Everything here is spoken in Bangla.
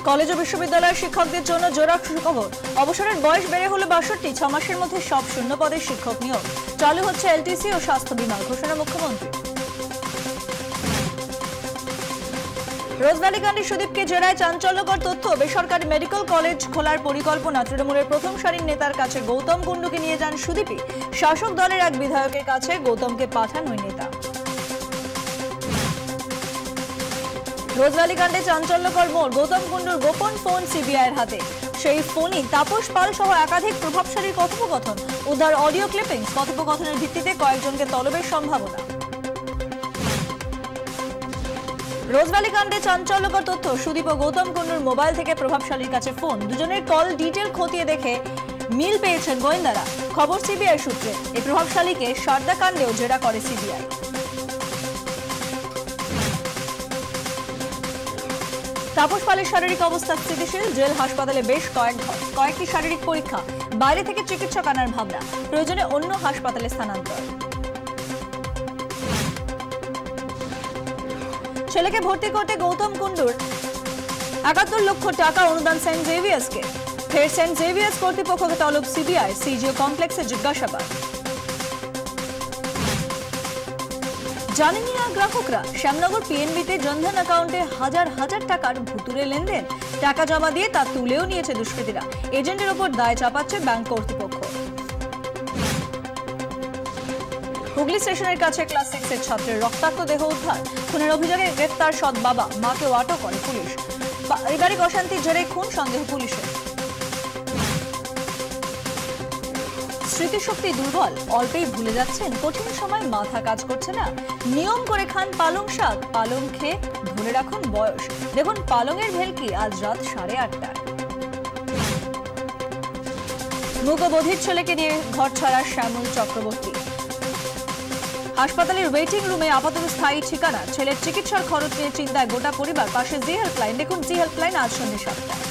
কলেজ ও বিশ্ববিদ্যালয়ের শিক্ষকদের জন্য জোড়া সুখবর। অবসরের বয়স বেড়ে হলো ৬২, ৬ মাসের মধ্যে সব শূন্য পদের শিক্ষক নিয়োগ। চালু হচ্ছে এলটিসি ও স্বাস্থ্য বীমা, ঘোষণা মুখ্যমন্ত্রী। রোজভ্যালি কাণ্ডে সুদীপকে জেরায় চাঞ্চল্যকর তথ্য। বেসরকারি মেডিকেল কলেজ খোলার পরিকল্পনা। তৃণমূলের প্রথম সারির নেতার কাছে গৌতম কুণ্ডুকে নিয়ে যান সুদীপই। শাসক দলের এক বিধায়কের কাছে গৌতমকে পাঠান ওই নেতা। রোজভ্যালি কাণ্ডে চাঞ্চল্যকর মোড়। গৌতম কুণ্ডুর গোপন ফোন সিবিআইয়ের হাতে। সেই ফোনই তাপস পাল সহ একাধিক প্রভাবশালীর কথোপকথন। উদ্ধার অডিও ক্লিপিংস। কথোপকথনের ভিত্তিতে কয়েকজনকে তলবের সম্ভাবনা। রোজভ্যালি কাণ্ডে চাঞ্চল্যকর তথ্য। সুদীপ ও গৌতম কুণ্ডুর মোবাইল থেকে প্রভাবশালীর কাছে ফোন। দুজনের কল ডিটেল খতিয়ে দেখে মিল পেয়েছেন গোয়েন্দারা। খবর সিবিআই সূত্রে। এই প্রভাবশালীকে সারদা কাণ্ডেও জেরা করে সিবিআই। তাপস পালের শারীরিক অবস্থা স্থিতিশীল। জেল হাসপাতালে বেশ কয়েকটি শারীরিক পরীক্ষা। বাইরে থেকে চিকিৎসক আনার ভাবনা। প্রয়োজনে অন্য হাসপাতালে স্থানান্তর। ছেলেকে ভর্তি করতে গৌতম কুণ্ডুর ৭১ লক্ষ টাকা অনুদান সেন্ট জেভিয়ার্সকে। ফের সেন্ট জেভিয়ার্স কর্তৃপক্ষকে তলব সিবিআই। সিজিও কমপ্লেক্সে জিজ্ঞাসাবাদ। জানেনি না গ্রাহকরা, শ্যামনগর পিএনবিতে জনধন অ্যাকাউন্টে হাজার হাজার টাকার ভুতুরে লেনদেন। টাকা জমা দিয়ে তা তুলেও নিয়েছে দুষ্কৃতীরা। এজেন্টের ওপর দায় চাপাচ্ছে ব্যাংক কর্তৃপক্ষ। হুগলি স্টেশনের কাছে ক্লাস 6 এর ছাত্রের রক্তাক্ত দেহ উদ্ধার। খুনের অভিযোগে গ্রেফতার সৎ বাবা, মাকেও আটক করে পুলিশ। পারিবারিক অশান্তির জেরে খুন সন্দেহ পুলিশের। স্মৃতিশক্তি দুর্বল, অল্পেই ভুলে যাচ্ছেন, কঠিন সময় মাথা কাজ করছে না। নিয়ম করে খান পালং শাক, পালং খেয়ে ধরে রাখুন বয়স। দেখুন পালংয়ের ভেলকি আজ রাত 8:30টায়। মুখবধির ছেলেকে নিয়ে ঘর ছাড়া শ্যামল চক্রবর্তী। হাসপাতালের ওয়েটিং রুমে আপাতত স্থায়ী ঠিকানা। ছেলের চিকিৎসার খরচ নিয়ে চিন্তায় গোটা পরিবার। পাশে জি হেল্পলাইন। দেখুন জি হেল্পলাইন আজ সন্ধ্যে 7টায়।